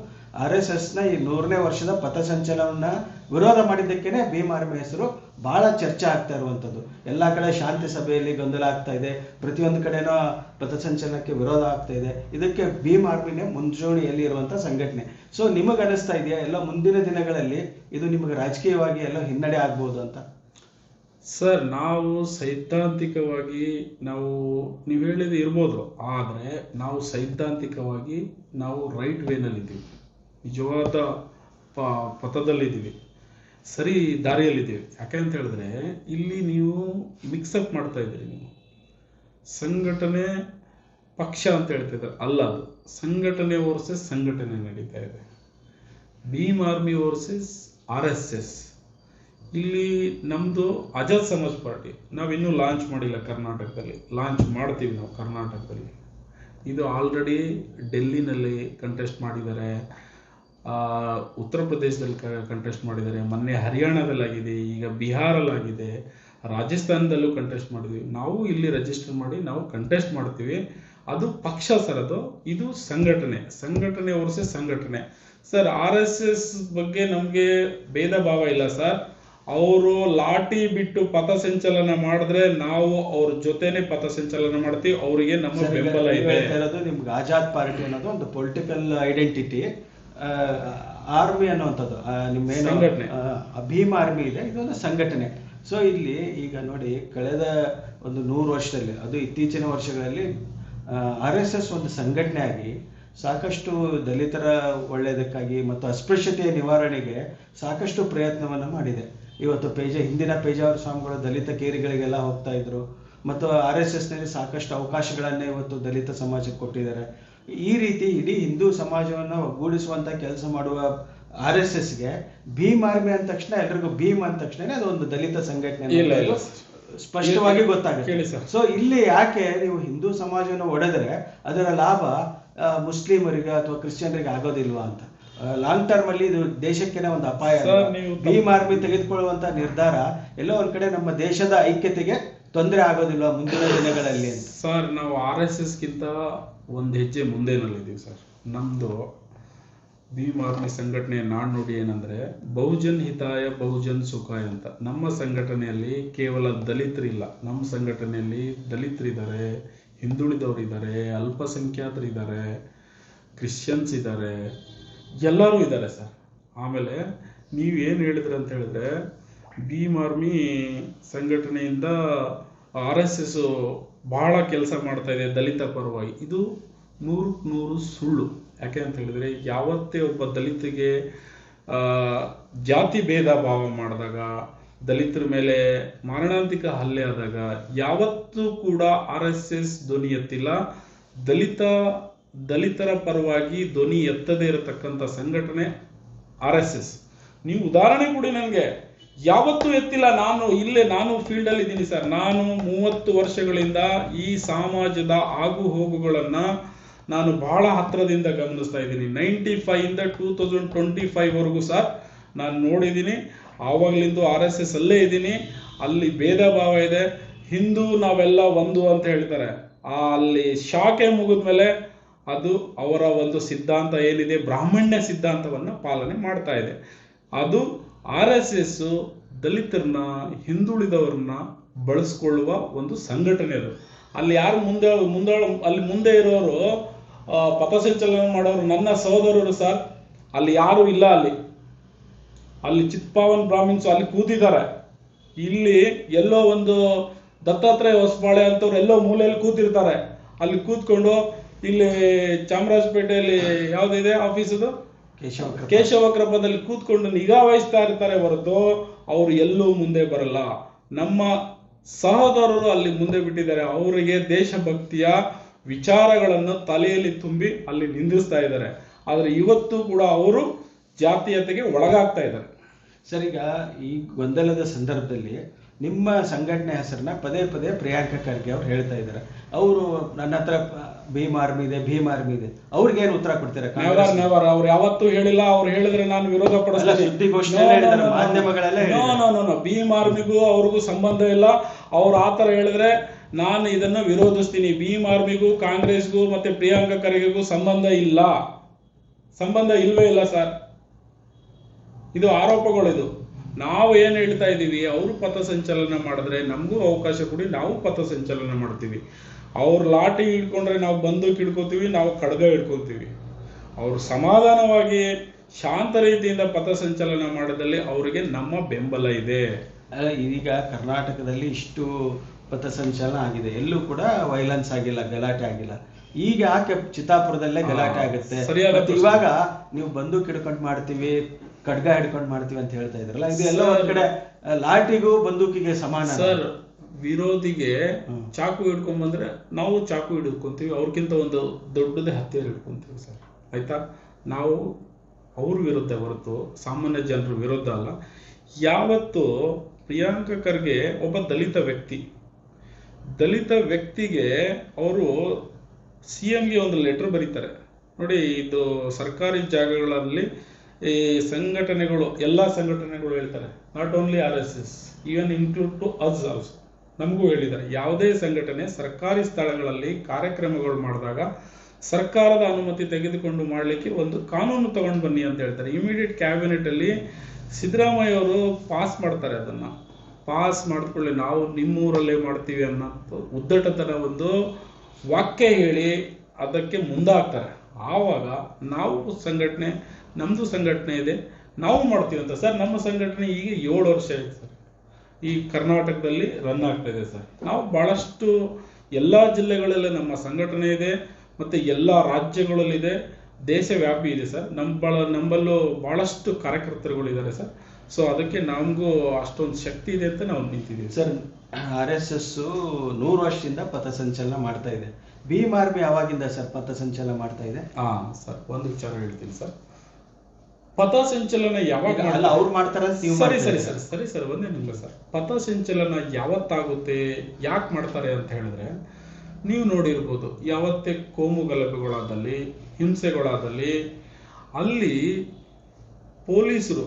RSSನ ಈ 100ನೇ ವರ್ಷದ ಪಥಸಂಚಲನವನ್ನ ವಿರೋಧ ಮಾಡಿದ್ದಕ್ಕೇನೆ ಭೀಮ್ ಆರ್ಮಿ ಹೆಸರು ಬಹಳ ಚರ್ಚೆ ಆಗ್ತಾ ಇರುವಂತದ್ದು. ಎಲ್ಲಾ ಕಡೆ ಶಾಂತಿ ಸಭೆಯಲ್ಲಿ ಗೊಂದಲ ಆಗ್ತಾ ಇದೆ, ಪ್ರತಿಯೊಂದು ಕಡೆನೋ ಪಥಸಂಚಲನಕ್ಕೆ ವಿರೋಧ ಆಗ್ತಾ ಇದೆ. ಇದಕ್ಕೆ ಭೀಮ್ ಆರ್ಮಿನೇ ಮುಂಚೂಣಿಯಲ್ಲಿ ಇರುವಂತ ಸಂಘಟನೆ. ಸೊ ನಿಮಗೆ ಅನಿಸ್ತಾ ಇದೆಯಾ ಎಲ್ಲ ಮುಂದಿನ ದಿನಗಳಲ್ಲಿ ಇದು ನಿಮಗೆ ರಾಜಕೀಯವಾಗಿ ಎಲ್ಲ ಹಿನ್ನಡೆ ಆಗ್ಬಹುದು ಅಂತ? ಸರ್, ನಾವು ಸೈದ್ಧಾಂತಿಕವಾಗಿ ನೀವು ಹೇಳಿದ್ದು ಇರ್ಬೋದು, ಆದರೆ ನಾವು ಸೈದ್ಧಾಂತಿಕವಾಗಿ ನಾವು ರೈಟ್ ವೇನಲ್ಲಿದ್ದೀವಿ, ನಿಜವಾದ ಪಥದಲ್ಲಿದ್ದೀವಿ, ಸರಿ ದಾರಿಯಲ್ಲಿದ್ದೀವಿ. ಯಾಕೆ ಅಂತ ಹೇಳಿದ್ರೆ ಇಲ್ಲಿ ನೀವು ಮಿಕ್ಸಪ್ ಮಾಡ್ತಾ ಇದ್ದೀರಿ. ನೀವು ಸಂಘಟನೆ ಪಕ್ಷ ಅಂತ ಹೇಳ್ತಿದ್ದಾರೆ, ಅಲ್ಲ, ಅದು ಸಂಘಟನೆ ವರ್ಸಸ್ ಸಂಘಟನೆ ನಡೀತಾ ಇದೆ. Bhim army versus RSS. ಇಲ್ಲಿ ನಮ್ಮದು ಆಜಾದ್ ಸಮಾಜ್ ಪಾರ್ಟಿ ನಾವಿನ್ನೂ ಲಾಂಚ್ ಮಾಡಿಲ್ಲ ಕರ್ನಾಟಕದಲ್ಲಿ. ಲಾಂಚ್ ಮಾಡ್ತೀವಿ ನಾವು ಕರ್ನಾಟಕದಲ್ಲಿ. ಇದು ಆಲ್ರೆಡಿ ಡೆಲ್ಲಿನಲ್ಲಿ ಕಂಟೆಸ್ಟ್ ಮಾಡಿದ್ದಾರೆ, ಉತ್ತರ ಪ್ರದೇಶದಲ್ಲಿ ಕಂಟೆಸ್ಟ್ ಮಾಡಿದ್ದಾರೆ, ಮೊನ್ನೆ ಹರಿಯಾಣದಲ್ಲಾಗಿದೆ, ಈಗ ಬಿಹಾರಲ್ಲಾಗಿದೆ, ರಾಜಸ್ಥಾನದಲ್ಲೂ ಕಂಟೆಸ್ಟ್ ಮಾಡಿದ್ವಿ. ನಾವು ಇಲ್ಲಿ ರಿಜಿಸ್ಟರ್ ಮಾಡಿ ನಾವು ಕಂಟೆಸ್ಟ್ ಮಾಡ್ತೀವಿ. ಅದು ಪಕ್ಷ ಸರ್, ಇದು ಸಂಘಟನೆ ವರ್ಸಸ್ ಸಂಘಟನೆ. ಸರ್, RSS ಬಗ್ಗೆ ನಮಗೆ ಭೇದ ಭಾವ ಇಲ್ಲ ಸರ್. ಅವರು ಲಾಠಿ ಬಿಟ್ಟು ಪಥಸಂಚಲನ ಮಾಡಿದ್ರೆ ನಾವು ಅವ್ರ ಜೊತೆನೆ ಪಥಸಂಚಲನ ಮಾಡ್ತೀವಿ. ಅವರಿಗೆ ನಮ್ಮ ಬೆಂಬಲ ಇದೆ. ನಿಮ್ಗೆ ಆಜಾದ್ ಪಾರ್ಟಿ ಅನ್ನೋದು ಒಂದು ಪೊಲಿಟಿಕಲ್ ಐಡೆಂಟಿಟಿ, ಆರ್ಮಿ ಅನ್ನುವಂಥದ್ದು ನಿಮ್ಮ ಸಂಘಟನೆ, ಭೀಮ್ ಆರ್ಮಿ ಇದೆ, ಇದೊಂದು ಸಂಘಟನೆ. ಸೊ ಇಲ್ಲಿ ಈಗ ನೋಡಿ, ಕಳೆದ ಒಂದು 100 ವರ್ಷದಲ್ಲಿ, ಅದು ಇತ್ತೀಚಿನ ವರ್ಷಗಳಲ್ಲಿ RSS ಒಂದು ಸಂಘಟನೆ ಆಗಿ ಸಾಕಷ್ಟು ದಲಿತರ ಒಳ್ಳೆಯದಕ್ಕಾಗಿ ಮತ್ತು ಅಸ್ಪೃಶ್ಯತೆಯ ನಿವಾರಣೆಗೆ ಸಾಕಷ್ಟು ಪ್ರಯತ್ನವನ್ನು ಮಾಡಿದೆ. ಇವತ್ತು ಹಿಂದಿನ ಪೇಜಾವರ ಸ್ವಾಮಿಗಳು ದಲಿತ ಕೇರಿಗಳಿಗೆಲ್ಲ ಹೋಗ್ತಾ ಇದ್ರು, ಮತ್ತು RSSನಲ್ಲಿ ಸಾಕಷ್ಟು ಅವಕಾಶಗಳನ್ನೇ ಇವತ್ತು ದಲಿತ ಸಮಾಜಕ್ಕೆ ಕೊಟ್ಟಿದ್ದಾರೆ. ಈ ರೀತಿ ಇಡೀ ಹಿಂದೂ ಸಮಾಜವನ್ನು ಒಗ್ಗೂಡಿಸುವಂತ ಕೆಲಸ ಮಾಡುವ RSSಗೆ ಭೀಮ್ ಆರ್ಮಿ ಅಂದ ತಕ್ಷಣ ಎಲ್ರಿಗೂ ಭೀಮ್ ಅಂದ ತಕ್ಷಣ ಅದೊಂದು ದಲಿತ ಸಂಘಟನೆ ಸ್ಪಷ್ಟವಾಗಿ ಗೊತ್ತಾಗುತ್ತೆ. ಸೊ ಇಲ್ಲಿ ಯಾಕೆ ನೀವು ಹಿಂದೂ ಸಮಾಜವನ್ನು ಒಡೆದರೆ ಅದರ ಲಾಭ ಮುಸ್ಲಿಮರಿಗೆ ಅಥವಾ ಕ್ರಿಶ್ಚಿಯನ್ರಿಗೆ ಆಗೋದಿಲ್ವಾ ಅಂತ? ಲಾಂಗ್ ಟರ್ಮ್ ಅಲ್ಲಿ ಇದು ದೇಶಕ್ಕೆ ಒಂದು ಅಪಾಯ. ಭೀಮ್ ಆರ್ಮಿ ತೆಗೆದುಕೊಳ್ಳುವಂತ ನಿರ್ಧಾರ ಎಲ್ಲೋ ಒಂದ್ ಕಡೆ ನಮ್ಮ ದೇಶದ ಐಕ್ಯತೆಗೆ ತೊಂದರೆ ಆಗೋದಿಲ್ವಾ ಮುಂದಿನ ದಿನಗಳಲ್ಲಿ ಅಂತ? ಸರ್, ನಾವು RSSಗಿಂತ ಒಂದು ಹೆಜ್ಜೆ ಮುಂದೆನಲ್ಲಿದ್ದೀವಿ ಸರ್. ನಮ್ದು ಭೀಮ್ ಆರ್ಮಿ ಸಂಘಟನೆಯ ನಾಣ್ಣುಡಿ ಏನಂದ್ರೆ ಬಹುಜನ್ ಹಿತಾಯ ಬಹುಜನ್ ಸುಖಾಯ ಅಂತ. ನಮ್ಮ ಸಂಘಟನೆಯಲ್ಲಿ ಕೇವಲ ದಲಿತರಿಲ್ಲ, ನಮ್ಮ ಸಂಘಟನೆಯಲ್ಲಿ ದಲಿತರಿದ್ದಾರೆ, ಹಿಂದುಳಿದವರಿದ್ದಾರೆ, ಅಲ್ಪಸಂಖ್ಯಾತರಿದ್ದಾರೆ, ಕ್ರಿಶ್ಚಿಯನ್ಸ್ ಇದ್ದಾರೆ, ಎಲ್ಲರೂ ಇದ್ದಾರೆ ಸರ್. ಆಮೇಲೆ ನೀವು ಏನು ಹೇಳಿದ್ರಿ ಅಂತ ಹೇಳಿದ್ರೆ ಭೀಮ್ ಆರ್ಮಿ ಸಂಘಟನೆಯಿಂದ RSS ಬಹಳ ಕೆಲಸ ಮಾಡ್ತಾ ಇದೆ ದಲಿತ ಪರವಾಗಿ. ಇದು 100% ಸುಳ್ಳು. ಯಾಕೆ ಅಂತ ಹೇಳಿದ್ರೆ ಯಾವತ್ತೇ ಒಬ್ಬ ದಲಿತರಿಗೆ ಜಾತಿ ಭೇದ ಭಾವ ಮಾಡಿದಾಗ, ದಲಿತರ ಮೇಲೆ ಮಾರಣಾಂತಿಕ ಹಲ್ಲೆ ಆದಾಗ ಯಾವತ್ತೂ ಕೂಡ RSS ಧ್ವನಿ ಎತ್ತಿಲ್ಲ. ದಲಿತರ ಪರವಾಗಿ ಧ್ವನಿ ಎತ್ತದೇ ಇರತಕ್ಕಂಥ ಸಂಘಟನೆ RSS. ನೀವು ಉದಾಹರಣೆ ಕೊಡಿ ನನಗೆ, ಯಾವತ್ತೂ ಎತ್ತಿಲ್ಲ. ನಾನು ಫೀಲ್ಡ್ ಅಲ್ಲಿ ಇದ್ದೀನಿ ಸರ್. ನಾನು 30 ವರ್ಷಗಳಿಂದ ಈ ಸಮಾಜದ ಆಗು ಹೋಗುಗಳನ್ನ ನಾನು ಬಹಳ ಹತ್ತಿರದಿಂದ ಗಮನಿಸ್ತಾ ಇದ್ದೀನಿ. 95 ಇಂದ 2025 ವರೆಗೂ ಸರ್ ನಾನು ನೋಡಿದ್ದೀನಿ. ಆವಾಗ್ಲಿಂದ RSS ಅಲ್ಲೇ ಇದ್ದೀನಿ. ಅಲ್ಲಿ ಭೇದ ಭಾವ ಇದೆ, ಹಿಂದೂ ನಾವೆಲ್ಲ ಒಂದು ಅಂತ ಹೇಳ್ತಾರೆ. ಅಲ್ಲಿ ಶಾಖೆ ಮುಗಿದ್ಮೇಲೆ ಅದು ಅವರ ಒಂದು ಸಿದ್ಧಾಂತ ಏನಿದೆ, ಬ್ರಾಹ್ಮಣ್ಯ ಸಿದ್ಧಾಂತವನ್ನ ಪಾಲನೆ ಮಾಡ್ತಾ ಇದೆ. ಅದು RSS ದಲಿತರನ್ನ, ಹಿಂದುಳಿದವರನ್ನ ಬಳಸ್ಕೊಳ್ಳುವ ಒಂದು ಸಂಘಟನೆ. ಅದು ಅಲ್ಲಿ ಯಾರು ಮುಂದೆ ಇರೋರು ಪಥಸಂಚಲನ ಮಾಡೋರು ನನ್ನ ಸಹೋದರರು ಸರ್. ಅಲ್ಲಿ ಯಾರು ಇಲ್ಲ. ಅಲ್ಲಿ ಚಿತ್ಪಾವನ್ ಬ್ರಾಹ್ಮಿನ್ಸ್ ಅಲ್ಲಿ ಕೂತಿದ್ದಾರೆ. ಇಲ್ಲಿ ಎಲ್ಲೋ ಒಂದು ದತ್ತಾತ್ರೇಯ ಹೊಸಬಾಳೆ ಅಂತವ್ರು ಎಲ್ಲೋ ಮೂಲೆಯಲ್ಲಿ ಕೂತಿರ್ತಾರೆ. ಅಲ್ಲಿ ಕೂತ್ಕೊಂಡು ಇಲ್ಲಿ ಚಾಮರಾಜಪೇಟೆಯಲ್ಲಿ ಯಾವ್ದಿದೆ ಆಫೀಸ್ ಅದು, ಕೇಶವಕ್ರಪದಲ್ಲಿ ಕೂತ್ಕೊಂಡು ನಿಗಾ ವಹಿಸ್ತಾ ಇರ್ತಾರೆ ಹೊರತು ಅವ್ರು ಎಲ್ಲೂ ಮುಂದೆ ಬರಲ್ಲ. ನಮ್ಮ ಸಹೋದರರು ಅಲ್ಲಿ ಮುಂದೆ ಬಿಟ್ಟಿದ್ದಾರೆ. ಅವರಿಗೆ ದೇಶಭಕ್ತಿಯ ವಿಚಾರಗಳನ್ನು ತಲೆಯಲ್ಲಿ ತುಂಬಿ ಅಲ್ಲಿ ನಿಂದಿಸ್ತಾ ಇದ್ದಾರೆ. ಆದ್ರೆ ಇವತ್ತು ಕೂಡ ಅವರು ಜಾತೀಯತೆಗೆ ಒಳಗಾಗ್ತಾ ಇದ್ದಾರೆ. ಸರ್, ಈಗ ಈ ಗೊಂದಲದ ಸಂದರ್ಭದಲ್ಲಿ ನಿಮ್ಮ ಸಂಘಟನೆ ಹೆಸರನ್ನ ಪದೇ ಪದೇ ಪ್ರಿಯಾಂಕಾ ಖರ್ಗೆ ಅವ್ರು ಹೇಳ್ತಾ ಇದ್ದಾರೆ. ಅವರು ನನ್ನ ಹತ್ರ ಭೀಮ್ ಆರ್ಮಿ ಇದೆ, ಅವ್ರಿಗೆ ಏನು ಉತ್ತರ ಕೊಡ್ತೀರಾ? ನೆವರ್ ಅವ್ರು ಯಾವತ್ತೂ ಹೇಳಿಲ್ಲ. ಅವ್ರು ಹೇಳಿದ್ರೆ ನಾನು ವಿರೋಧ ಪಡಿಸ್ತೀನಿ. ಸುದ್ದಿಗೋಷ್ಠಿ ಮಾಧ್ಯಮಗಳಲ್ಲೇ ಭೀಮ್ ಆರ್ಮಿಗೂ ಅವ್ರಿಗೂ ಸಂಬಂಧ ಇಲ್ಲ. ಅವ್ರು ಆತರ ಹೇಳಿದ್ರೆ ನಾನು ಇದನ್ನ ವಿರೋಧಿಸ್ತೀನಿ. ಭೀಮ್ ಆರ್ಮಿಗೂ ಕಾಂಗ್ರೆಸ್ಗೂ ಮತ್ತೆ ಪ್ರಿಯಾಂಕಾ ಖರ್ಗೆಗೂ ಸಂಬಂಧ ಇಲ್ವೇ ಇಲ್ಲ ಸರ್. ಇದು ಆರೋಪಗಳಿದು. ನಾವು ಏನ್ ಹೇಳ್ತಾ ಇದ್ದೀವಿ, ಅವರು ಪಥಸಂಚಲನ ಮಾಡಿದ್ರೆ ನಮಗೂ ಅವಕಾಶ ಕೊಡಿ, ನಾವು ಪಥಸಂಚಲನ ಮಾಡ್ತೀವಿ. ಅವ್ರು ಲಾಠಿ ಹಿಡ್ಕೊಂಡ್ರೆ ನಾವು ಬಂದೂಕ್ ಹಿಡ್ಕೋತೀವಿ, ನಾವು ಖಡ್ಗ ಹಿಡ್ಕೋತೀವಿ. ಅವರು ಸಮಾಧಾನವಾಗಿ ಶಾಂತ ರೀತಿಯಿಂದ ಪಥಸಂಚಲನ ಮಾಡೋದಲ್ಲಿ ಅವರಿಗೆ ನಮ್ಮ ಬೆಂಬಲ ಇದೆ. ಈಗ ಕರ್ನಾಟಕದಲ್ಲಿ ಇಷ್ಟು ಪಥಸಂಚಲನ ಆಗಿದೆ, ಎಲ್ಲೂ ಕೂಡ ವೈಲೆನ್ಸ್ ಆಗಿಲ್ಲ, ಗಲಾಟೆ ಆಗಿಲ್ಲ. ಈಗ ಯಾಕೆ ಚಿತ್ತಾಪುರದಲ್ಲೇ ಗಲಾಟೆ ಆಗುತ್ತೆ? ಇವಾಗ ನೀವು ಬಂದೂಕ್ ಹಿಡ್ಕೊಂಡು ಮಾಡ್ತೀವಿ, ಖಡ್ಗ ಹಿಡ್ಕೊಂಡು ಮಾಡ್ತೀವಿ ಅಂತ ಹೇಳ್ತಾ ಇದ್ರಲ್ಲ, ಇದು ಎಲ್ಲ ಒಂದ್ ಕಡೆ ಲಾಠಿಗೂ ಬಂದೂಕಿಗೆ ಸಮಾನ. ಸರ್, ವಿರೋಧಿಗೆ ಚಾಕು ಹಿಡ್ಕೊಂಡ್ ಬಂದ್ರೆ ನಾವು ಚಾಕು ಹಿಡ್ಕೊಂತೀವಿ, ಅವ್ರಿಗಿಂತ ಒಂದು ದೊಡ್ಡದೇ ಹತ್ಯೆ ಹಿಡ್ಕೊಂತೀವಿ ಸರ್. ಆಯ್ತಾ? ನಾವು ಅವ್ರ ವಿರುದ್ಧ ಹೊರತು ಸಾಮಾನ್ಯ ಜನರ ವಿರುದ್ಧ ಅಲ್ಲ. ಯಾವತ್ತು ಪ್ರಿಯಾಂಕಾ ಖರ್ಗೆ ಒಬ್ಬ ದಲಿತ ವ್ಯಕ್ತಿಗೆ ಅವರು CMಗೆ ಒಂದು ಲೆಟರ್ ಬರೀತಾರೆ ನೋಡಿ. ಇದು ಸರ್ಕಾರಿ ಜಾಗಗಳಲ್ಲಿ ಈ ಸಂಘಟನೆಗಳು, ಎಲ್ಲ ಸಂಘಟನೆಗಳು ಹೇಳ್ತಾರೆ, not only RSS, even include to us also. ನಮಗೂ ಹೇಳಿದ್ದಾರೆ, ಯಾವುದೇ ಸಂಘಟನೆ ಸರ್ಕಾರಿ ಸ್ಥಳಗಳಲ್ಲಿ ಕಾರ್ಯಕ್ರಮಗಳು ಮಾಡಿದಾಗ ಸರ್ಕಾರದ ಅನುಮತಿ ತೆಗೆದುಕೊಂಡು ಮಾಡಲಿಕ್ಕೆ ಒಂದು ಕಾನೂನು ತಗೊಂಡು ಬನ್ನಿ ಅಂತ ಹೇಳ್ತಾರೆ. ಇಮಿಡಿಯೇಟ್ ಕ್ಯಾಬಿನೆಟ್ ಅಲ್ಲಿ ಸಿದ್ದರಾಮಯ್ಯ ಅವರು ಪಾಸ್ ಮಾಡ್ತಾರೆ. ಅದನ್ನ ಪಾಸ್ ಮಾಡಿದ್ಕೊಳ್ಳಿ, ನಾವು ನಿಮ್ಮೂರಲ್ಲೇ ಮಾಡ್ತೀವಿ ಅನ್ನೋ ಉದ್ದಟತನ ಒಂದು ವಾಕ್ಯ ಹೇಳಿ ಅದಕ್ಕೆ ಮುಂದಾಗ್ತಾರೆ. ಆವಾಗ ನಾವು ಸಂಘಟನೆ, ನಮ್ದು ಸಂಘಟನೆ ಇದೆ, ನಾವು ಮಾಡ್ತೀವಿ ಅಂತ. ಸರ್, ನಮ್ಮ ಸಂಘಟನೆ ಈಗ 7 ವರ್ಷ ಆಯ್ತು ಸರ್, ಈ ಕರ್ನಾಟಕದಲ್ಲಿ ರನ್ ಆಗ್ತಾ ಇದೆ ಸರ್. ನಾವು ಬಹಳಷ್ಟು ಎಲ್ಲಾ ಜಿಲ್ಲೆಗಳಲ್ಲಿ ನಮ್ಮ ಸಂಘಟನೆ ಇದೆ, ಮತ್ತೆ ಎಲ್ಲಾ ರಾಜ್ಯಗಳಲ್ಲಿದೆ, ದೇಶವ್ಯಾಪಿ ಇದೆ ಸರ್. ನಮ್ಮಲ್ಲೂ ಬಹಳಷ್ಟು ಕಾರ್ಯಕರ್ತರುಗಳಿದ್ದಾರೆ ಸರ್. ಸೊ ಅದಕ್ಕೆ ನಮಗೂ ಅಷ್ಟೊಂದು ಶಕ್ತಿ ಇದೆ ಅಂತ ನಾವು ನಿಂತಿದ್ದೀವಿ ಸರ್. RSS 100 ವರ್ಷದಿಂದ ಪಥಸಂಚಲನ ಮಾಡ್ತಾ ಇದೆ. ಭೀಮ್ ಆರ್ಮಿ ಯಾವಾಗಿಂದ ಸರ್ ಪಥಸಂಚಲನ ಮಾಡ್ತಾ ಇದೆ? ಸರ್, ಒಂದು ವಿಚಾರ ಹೇಳ್ತೀನಿ ಸರ್. ಪಥಸಂಚಲನ ಯಾವಾಗ ಅವ್ರು ಮಾಡ್ತಾರೆ? ಸರಿ ಸರ್, ಒಂದೇ ನಿಮಿಷ ಸರ್. ಪಥಸಂಚಲನ ಯಾವತ್ತಾಗುತ್ತೆ, ಯಾಕೆ ಮಾಡ್ತಾರೆ ಅಂತ ಹೇಳಿದ್ರೆ, ನೀವು ನೋಡಿರ್ಬೋದು, ಯಾವತ್ತೇ ಕೋಮು ಗಲಭೆಗಳಾದಲ್ಲಿ, ಹಿಂಸೆಗಳಾದಲ್ಲಿ ಅಲ್ಲಿ ಪೊಲೀಸರು,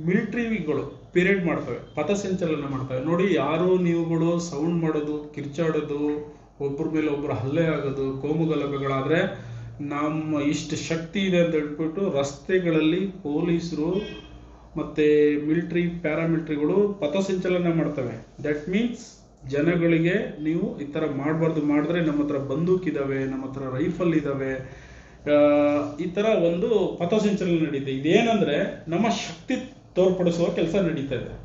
ಮಿಲಿಟರಿಗಳು ಪಿರಿಯಡ್ ಮಾಡ್ತವೆ, ಪಥಸಂಚಲನ ಮಾಡ್ತವೆ ನೋಡಿ. ಯಾರು ನೀವುಗಳು ಸೌಂಡ್ ಮಾಡೋದು, ಕಿರ್ಚಾಡೋದು, ಒಬ್ಬರ ಮೇಲೆ ಒಬ್ಬರು ಹಲ್ಲೆ ಆಗೋದು, ಕೋಮು ಗಲಭೆಗಳಾದ್ರೆ ನಮ್ಮ ಇಷ್ಟು ಶಕ್ತಿ ಇದೆ ಅಂತ ಹೇಳ್ಬಿಟ್ಟು ರಸ್ತೆಗಳಲ್ಲಿ ಪೊಲೀಸರು ಮತ್ತೆ ಮಿಲಿಟರಿ, ಪ್ಯಾರಾಮಿಲಿಟರಿಗಳು ಪಥಸಂಚಲನ ಮಾಡ್ತವೆ. ದಟ್ ಮೀನ್ಸ್ ಜನಗಳಿಗೆ ನೀವು ಈ ತರ ಮಾಡಬಾರ್ದು, ಮಾಡಿದ್ರೆ ನಮ್ಮ ಹತ್ರ ಬಂದೂಕ್ ಇದಾವೆ, ನಮ್ಮ ಹತ್ರ ರೈಫಲ್ ಇದಾವೆ, ಈ ತರ ಒಂದು ಪಥಸಂಚಲನ ನಡೀತೆ. ಇದೇನಂದ್ರೆ ನಮ್ಮ ಶಕ್ತಿ ತೋರ್ಪಡಿಸುವ ಕೆಲಸ ನಡೀತಾ ಇದೆ.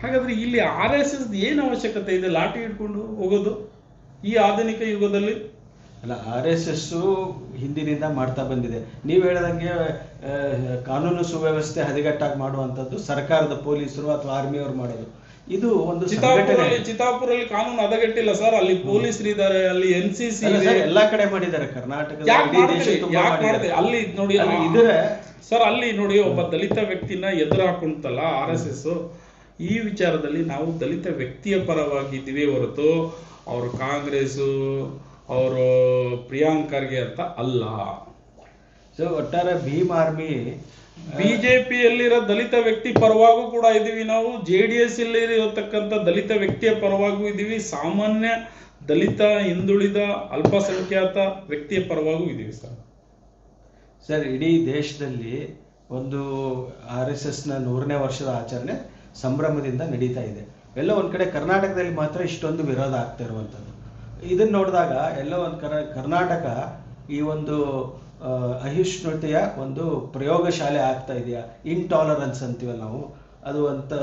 ಹಾಗಾದ್ರೆ ಇಲ್ಲಿ RSS ಏನು ಅವಶ್ಯಕತೆ ಇದೆ ಲಾಠಿ ಹಿಡ್ಕೊಂಡು ಹೋಗೋದು ಈ ಆಧುನಿಕ ಯುಗದಲ್ಲಿ? ಅಲ್ಲ, RSS ಹಿಂದಿನಿಂದ ಮಾಡ್ತಾ ಬಂದಿದೆ. ನೀವು ಹೇಳಿದಂಗೆ ಕಾನೂನು ಸುವ್ಯವಸ್ಥೆ ಹದಗೆಟ್ಟಾಗಿ ಮಾಡುವಂಥದ್ದು ಸರ್ಕಾರದ ಪೊಲೀಸರು ಅಥವಾ ಆರ್ಮಿಯವರು ಮಾಡೋದು. ಇದು ಒಂದು ಚಿತ್ತಾಪುರಲ್ಲಿ ಕಾನೂನು ಹದಗೆಟ್ಟಿಲ್ಲ ಸರ್. ಅಲ್ಲಿ ಪೊಲೀಸರು ಇದ್ದಾರೆ, ಅಲ್ಲಿ NCC ಎಲ್ಲಾ ಕಡೆ ಮಾಡಿದ್ದಾರೆ. ಕರ್ನಾಟಕದ ಅಲ್ಲಿ ನೋಡಿ ಸರ್, ಅಲ್ಲಿ ನೋಡಿ ಒಬ್ಬ ದಲಿತ ವ್ಯಕ್ತಿನ ಎದುರು ಹಾಕೊಂತಲ್ಲ RSS. ಈ ವಿಚಾರದಲ್ಲಿ ನಾವು ದಲಿತ ವ್ಯಕ್ತಿಯ ಪರವಾಗಿದ್ದೀವಿ ಹೊರತು ಅವರು ಕಾಂಗ್ರೆಸ್, ಅವರು ಪ್ರಿಯಾಂಕಾ ಖರ್ಗೆ ಅಂತ ಅಲ್ಲ. ಸೊ ಒಟ್ಟಾರೆ ಭೀಮ್ ಆರ್ಮಿ ಬಿಜೆಪಿಯಲ್ಲಿರೋ ದಲಿತ ವ್ಯಕ್ತಿ ಪರವಾಗೂ ಕೂಡ ಇದೀವಿ ನಾವು, JDS ಅಲ್ಲಿ ಇರತಕ್ಕಂಥ ದಲಿತ ವ್ಯಕ್ತಿಯ ಪರವಾಗೂ ಇದೀವಿ, ಸಾಮಾನ್ಯ ದಲಿತ, ಹಿಂದುಳಿದ, ಅಲ್ಪಸಂಖ್ಯಾತ ವ್ಯಕ್ತಿಯ ಪರವಾಗೂ ಇದೀವಿ ಸರ್. ಸರ್, ಇಡೀ ದೇಶದಲ್ಲಿ ಒಂದು RSSನ 100ನೇ ವರ್ಷದ ಆಚರಣೆ ಸಂಭ್ರಮದಿಂದ ನಡೀತಾ ಇದೆ. ಎಲ್ಲ ಒಂದ್ ಕಡೆ ಕರ್ನಾಟಕದಲ್ಲಿ ಮಾತ್ರ ಇಷ್ಟೊಂದು ವಿರೋಧ ಆಗ್ತಾ ಇರುವಂಥದ್ದು. ಇದನ್ನ ನೋಡಿದಾಗ ಎಲ್ಲ ಒಂದು ಕರ್ನಾಟಕ ಈ ಒಂದು ಅಹಿಷ್ಣುತೆಯ ಒಂದು ಪ್ರಯೋಗಶಾಲೆ ಆಗ್ತಾ ಇದೆಯಾ, ಇಂಟಾಲರೆನ್ಸ್ ಅಂತೀವಲ್ಲ ನಾವು, ಅದು ಅಂತ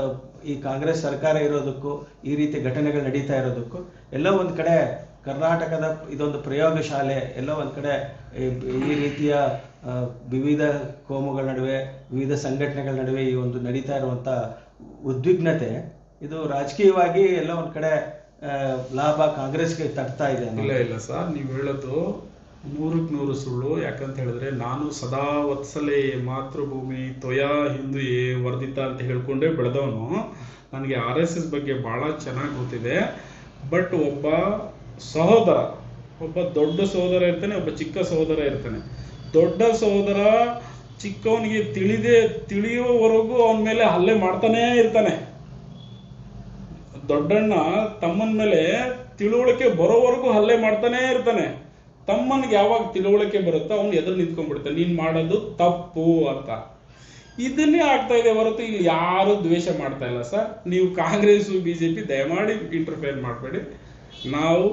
ಈ ಕಾಂಗ್ರೆಸ್ ಸರ್ಕಾರ ಇರೋದಕ್ಕೂ ಈ ರೀತಿ ಘಟನೆಗಳು ನಡೀತಾ ಇರೋದಕ್ಕೂ ಎಲ್ಲೋ ಒಂದು ಕಡೆ ಕರ್ನಾಟಕದ ಇದೊಂದು ಪ್ರಯೋಗಶಾಲೆ, ಎಲ್ಲೋ ಒಂದು ಕಡೆ ಈ ರೀತಿಯ ವಿವಿಧ ಕೋಮುಗಳ ನಡುವೆ, ವಿವಿಧ ಸಂಘಟನೆಗಳ ನಡುವೆ ಈ ಒಂದು ನಡೀತಾ ಇರುವಂಥ ಉದ್ವಿಗ್ನತೆ ಇದು ರಾಜಕೀಯವಾಗಿ ಎಲ್ಲ ಒಂದು ಕಡೆ ಲಾಭ ಕಾಂಗ್ರೆಸ್ಗೆ ತರ್ತಾ ಇದೆ. ಇಲ್ಲ ಸರ್, ನೀವು ಹೇಳೋದು 100% ಸುಳ್ಳು. ಯಾಕಂತ ಹೇಳಿದ್ರೆ ನಾನು ಸದಾ ವತ್ಸಲೆ ಮಾತೃಭೂಮಿ ತ್ವಯಾ ಹಿಂದೂ ವರ್ಧಿತ ಅಂತ ಹೇಳ್ಕೊಂಡೇ ಬೆಳೆದವನು. ನನಗೆ RSS ಬಗ್ಗೆ ಬಹಳ ಚೆನ್ನಾಗಿ ಗೊತ್ತಿದೆ. ಬಟ್ ಒಬ್ಬ ಸಹೋದರ, ಒಬ್ಬ ದೊಡ್ಡ ಸಹೋದರ ಇರ್ತಾನೆ, ಒಬ್ಬ ಚಿಕ್ಕ ಸಹೋದರ ಇರ್ತಾನೆ. ದೊಡ್ಡ ಸಹೋದರ ಚಿಕ್ಕವನಿಗೆ ತಿಳಿಯುವವರೆಗೂ ಅವನ ಮೇಲೆ ಹಲ್ಲೆ ಮಾಡ್ತಾನೇ ಇರ್ತಾನೆ. ದೊಡ್ಡಣ್ಣ ತಮ್ಮನ ಮೇಲೆ ತಿಳುವಳಿಕೆ ಬರೋವರೆಗೂ ಹಲ್ಲೆ ಮಾಡ್ತಾನೇ ಇರ್ತಾನೆ. ತಮ್ಮನಿಗೆ ಯಾವಾಗ ತಿಳುವಳಿಕೆ ಬರುತ್ತೋ ಅವನು ಎದುರು ನಿಂತ್ಕೊಂಡ್ಬಿಡ್ತಾನೆ, ನೀನ್ ಮಾಡೋದು ತಪ್ಪು ಅಂತ. ಇದನ್ನೇ ಆಗ್ತಾ ಇದೆ ಹೊರತು ಇಲ್ಲಿ ಯಾರು ದ್ವೇಷ ಮಾಡ್ತಾ ಇಲ್ಲ ಸರ್. ನೀವು ಕಾಂಗ್ರೆಸ್ BJP ದಯಮಾಡಿ ಇಂಟರ್ಫೇರ್ ಮಾಡಬೇಡಿ. ನಾವು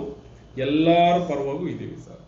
ಎಲ್ಲರ ಪರವಾಗೂ ಇದ್ದೀವಿ ಸರ್.